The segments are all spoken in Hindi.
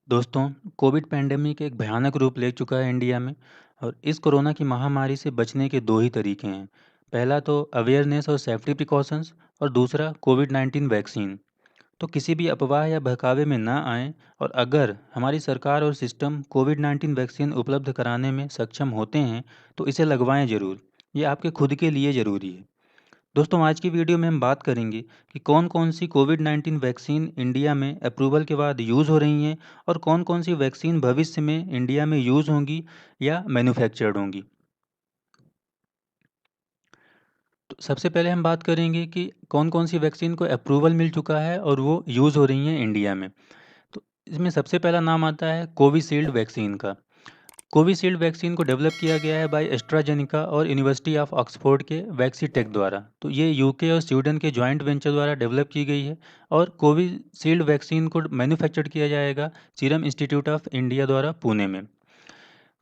दोस्तों, कोविड पैंडेमिक एक भयानक रूप ले चुका है इंडिया में। और इस कोरोना की महामारी से बचने के दो ही तरीके हैं। पहला तो अवेयरनेस और सेफ्टी प्रिकॉशंस, और दूसरा कोविड-19 वैक्सीन। तो किसी भी अफवाह या बहकावे में ना आएं। और अगर हमारी सरकार और सिस्टम कोविड-19 वैक्सीन उपलब्ध कराने में सक्षम होते हैं तो इसे लगवाएं ज़रूर। ये आपके खुद के लिए ज़रूरी है। दोस्तों, आज की वीडियो में हम बात करेंगे कि कौन कौन सी कोविड-19 वैक्सीन इंडिया में अप्रूवल के बाद यूज़ हो रही हैं, और कौन कौन सी वैक्सीन भविष्य में इंडिया में यूज़ होंगी या मैन्युफैक्चर्ड होंगी। तो सबसे पहले हम बात करेंगे कि कौन कौन सी वैक्सीन को अप्रूवल मिल चुका है और वो यूज़ हो रही हैं इंडिया में। तो इसमें सबसे पहला नाम आता है कोविशील्ड वैक्सीन का। कोविशील्ड वैक्सीन को डेवलप किया गया है बाय एस्ट्राजेनिका और यूनिवर्सिटी ऑफ ऑक्सफोर्ड के वैक्सीटेक द्वारा। तो ये यूके और स्वीडन के जॉइंट वेंचर द्वारा डेवलप की गई है। और कोविशील्ड वैक्सीन को मैन्युफैक्चर्ड किया जाएगा सीरम इंस्टीट्यूट ऑफ इंडिया द्वारा पुणे में।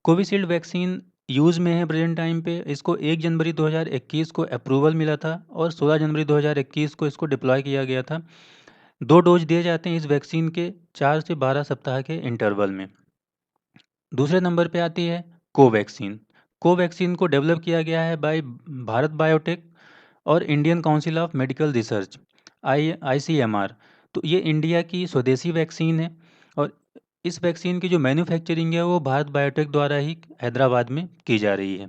कोविशील्ड वैक्सीन यूज़ में है प्रेजेंट टाइम पे। इसको 1 जनवरी 2021 को अप्रूवल मिला था और 16 जनवरी 2021 को इसको डिप्लॉय किया गया था। 2 डोज दिए जाते हैं इस वैक्सीन के 4 से 12 सप्ताह के इंटरवल में। दूसरे नंबर पे आती है कोवैक्सीन। कोवैक्सीन को डेवलप किया गया है बाय भारत बायोटेक और Indian council of medical research ICMR। तो ये इंडिया की स्वदेशी वैक्सीन है। और इस वैक्सीन की जो मैन्युफैक्चरिंग है वो भारत बायोटेक द्वारा ही हैदराबाद में की जा रही है।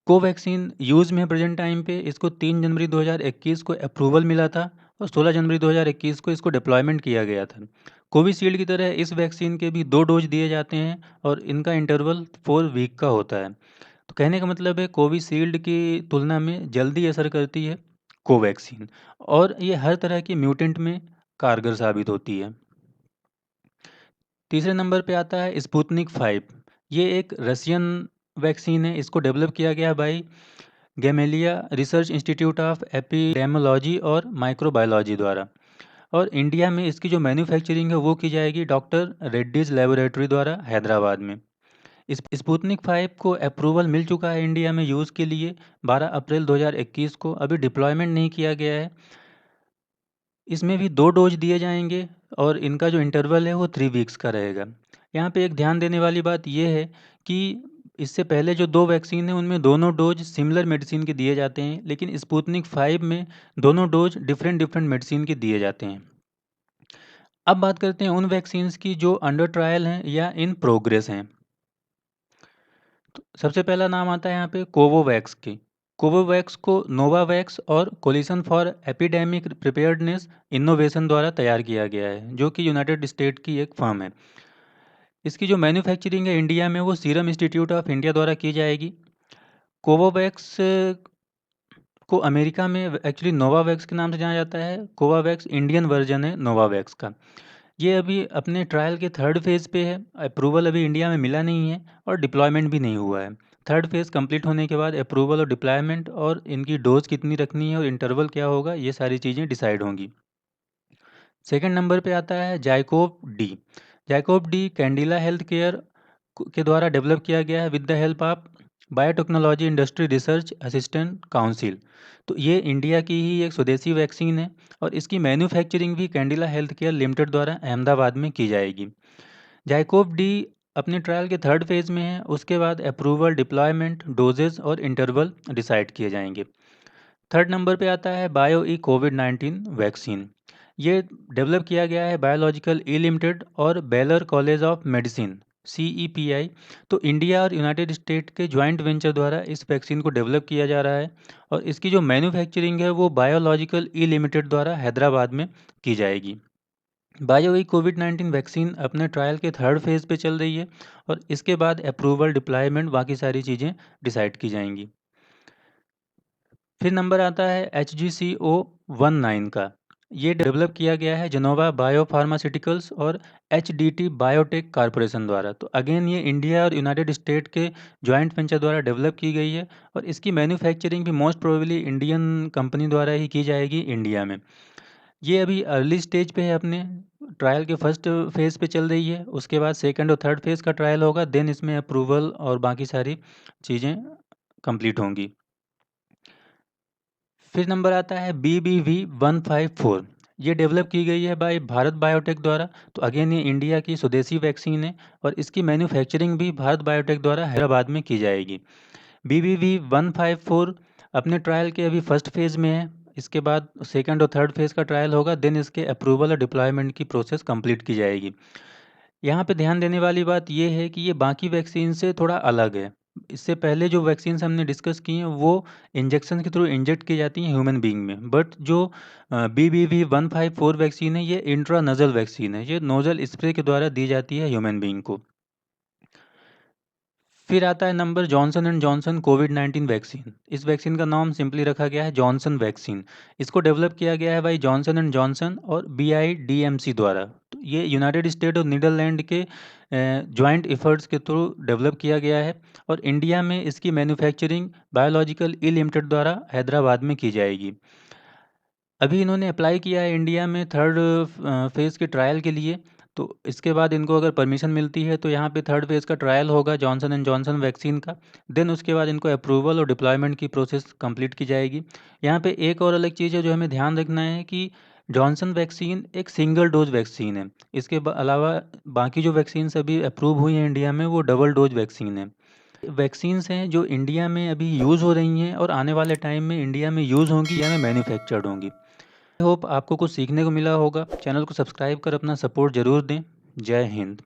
कोवैक्सीन यूज़ में है प्रेजेंट टाइम पे। इसको 3 जनवरी 2021 को अप्रूवल मिला था और 16 जनवरी 2021 को इसको डिप्लॉयमेंट किया गया था। कोविशील्ड की तरह इस वैक्सीन के भी 2 डोज दिए जाते हैं और इनका इंटरवल 4 वीक का होता है। तो कहने का मतलब है कोविशील्ड की तुलना में जल्दी असर करती है कोवैक्सीन, और ये हर तरह की म्यूटेंट में कारगर साबित होती है। तीसरे नंबर पे आता है स्पुतनिक 5। ये एक रशियन वैक्सीन है। इसको डेवलप किया गया by Gamaleya research institute of epidemiology और माइक्रोबायोलॉजी द्वारा। और इंडिया में इसकी जो मैन्युफैक्चरिंग है वो की जाएगी डॉक्टर रेड्डीज लेबोरेटरी द्वारा हैदराबाद में। इस स्पुतनिक 5 को अप्रूवल मिल चुका है इंडिया में यूज़ के लिए 12 अप्रैल 2021 को। अभी डिप्लॉयमेंट नहीं किया गया है। इसमें भी 2 डोज दिए जाएंगे और इनका जो इंटरवल है वो 3 वीक्स का रहेगा। यहाँ पे एक ध्यान देने वाली बात ये है कि इससे पहले जो 2 वैक्सीन हैं उनमें दोनों डोज सिमिलर मेडिसिन के दिए जाते हैं, लेकिन स्पुतनिक 5 में दोनों डोज डिफरेंट डिफरेंट मेडिसिन के दिए जाते हैं। अब बात करते हैं उन वैक्सीन्स की जो अंडर ट्रायल हैं या इन प्रोग्रेस हैं। तो सबसे पहला नाम आता है यहाँ पे कोवोवैक्स की। कोवोवैक्स को नोवावैक्स और coalition for epidemic preparedness innovation द्वारा तैयार किया गया है, जो कि यूनाइटेड स्टेट की एक फर्म है। इसकी जो मैन्युफैक्चरिंग है इंडिया में वो सीरम इंस्टीट्यूट ऑफ इंडिया द्वारा की जाएगी। कोवोवैक्स को अमेरिका में एक्चुअली नोवावैक्स के नाम से जाना जाता है। कोवावैक्स इंडियन वर्जन है नोवावैक्स का। ये अभी अपने ट्रायल के थर्ड फेज़ पे है। अप्रूवल अभी इंडिया में मिला नहीं है और डिप्लॉयमेंट भी नहीं हुआ है। थर्ड फेज़ कंप्लीट होने के बाद अप्रूवल और डिप्लॉयमेंट और इनकी डोज कितनी रखनी है और इंटरवल क्या होगा, ये सारी चीज़ें डिसाइड होंगी। सेकंड नंबर पे आता है ZyCoV D. ZyCoV D Cadila health care के द्वारा डेवलप किया गया है with the help of biotechnology industry research assistant council. तो ये इंडिया की ही एक स्वदेशी वैक्सीन है और इसकी मैन्युफैक्चरिंग भी कैंडिला हेल्थ केयर लिमिटेड द्वारा अहमदाबाद में की जाएगी। जाइकोव डी अपने ट्रायल के थर्ड फेज़ में है। उसके बाद अप्रूवल, डिप्लॉयमेंट, डोजेस और इंटरवल डिसाइड किए जाएंगे। थर्ड नंबर पे आता है बायो ई कोविड-19 वैक्सीन। ये डेवलप किया गया है बायोलॉजिकल ई लिमिटेड और baler college of medicine CEPI। तो इंडिया और यूनाइटेड स्टेट के जॉइंट वेंचर द्वारा इस वैक्सीन को डेवलप किया जा रहा है और इसकी जो मैन्युफैक्चरिंग है वो बायोलॉजिकल ई लिमिटेड द्वारा हैदराबाद में की जाएगी। बायो ई कोविड-19 वैक्सीन अपने ट्रायल के थर्ड फेज़ पे चल रही है और इसके बाद अप्रूवल, डिप्लॉयमेंट, बाकी सारी चीज़ें डिसाइड की जाएंगी। फिर नंबर आता है HGCO19 का। ये डेवलप किया गया है जेनोवा बायो फार्मास्यूटिकल्स और HDT बायोटेक कॉरपोरेशन द्वारा। तो अगेन ये इंडिया और यूनाइटेड स्टेट के जॉइंट वेंचर द्वारा डेवलप की गई है और इसकी मैन्युफैक्चरिंग भी मोस्ट प्रोबेबली इंडियन कंपनी द्वारा ही की जाएगी इंडिया में। ये अभी अर्ली स्टेज पे है, अपने ट्रायल के फर्स्ट फेज़ पे चल रही है। उसके बाद सेकंड और थर्ड फेज़ का ट्रायल होगा, देन इसमें अप्रूवल और बाकी सारी चीज़ें कंप्लीट होंगी। फिर नंबर आता है BBV 154। ये डेवलप की गई है बाय भारत बायोटेक द्वारा। तो अगेन ये इंडिया की स्वदेशी वैक्सीन है और इसकी मैन्युफैक्चरिंग भी भारत बायोटेक द्वारा हैदराबाद में की जाएगी। BBV 154 अपने ट्रायल के अभी फर्स्ट फेज़ में है। इसके बाद सेकंड और थर्ड फेज़ का ट्रायल होगा, देन इसके अप्रूवल और डिप्लॉयमेंट की प्रोसेस कंप्लीट की जाएगी। यहाँ पे ध्यान देने वाली बात ये है कि ये बाकी वैक्सीन से थोड़ा अलग है। इससे पहले जो वैक्सीन्स हमने डिस्कस की हैं वो इंजेक्शन के थ्रू इंजेक्ट की जाती हैं ह्यूमन बीइंग में, बट जो BBV 154 वैक्सीन है ये इंट्रानजल वैक्सीन है, ये नोजल स्प्रे के द्वारा दी जाती है ह्यूमन बीइंग को। फिर आता है number Johnson and Johnson covid vaccine. इस वैक्सीन का नाम सिंपली रखा गया है जॉनसन वैक्सीन। इसको डेवलप किया गया है भाई जॉनसन एंड जॉनसन और BIDMC द्वारा। तो ये यूनाइटेड स्टेट और नीदरलैंड के जॉइंट एफर्ट्स के थ्रू डेवलप किया गया है और इंडिया में इसकी मैन्युफैक्चरिंग बायोलॉजिकल ई लिमिटेड द्वारा हैदराबाद में की जाएगी। अभी इन्होंने अप्लाई किया है इंडिया में थर्ड फेज़ के ट्रायल के लिए। तो इसके बाद इनको अगर परमिशन मिलती है तो यहाँ पे थर्ड फेज़ का ट्रायल होगा जॉनसन एंड जॉनसन वैक्सीन का। देन उसके बाद इनको अप्रूवल और डिप्लॉयमेंट की प्रोसेस कंप्लीट की जाएगी। यहाँ पे एक और अलग चीज़ है जो हमें ध्यान रखना है कि जॉनसन वैक्सीन एक सिंगल डोज वैक्सीन है। इसके अलावा बाकी जो वैक्सीन्स अभी अप्रूव हुई हैं इंडिया में वो डबल डोज वैक्सीन है। वैक्सीन्स हैं जो इंडिया में अभी यूज़ हो रही हैं और आने वाले टाइम में इंडिया में यूज़ होंगी या में मैन्युफैक्चर्ड होंगी। आई होप आपको कुछ सीखने को मिला होगा। चैनल को सब्सक्राइब कर अपना सपोर्ट ज़रूर दें। जय हिंद।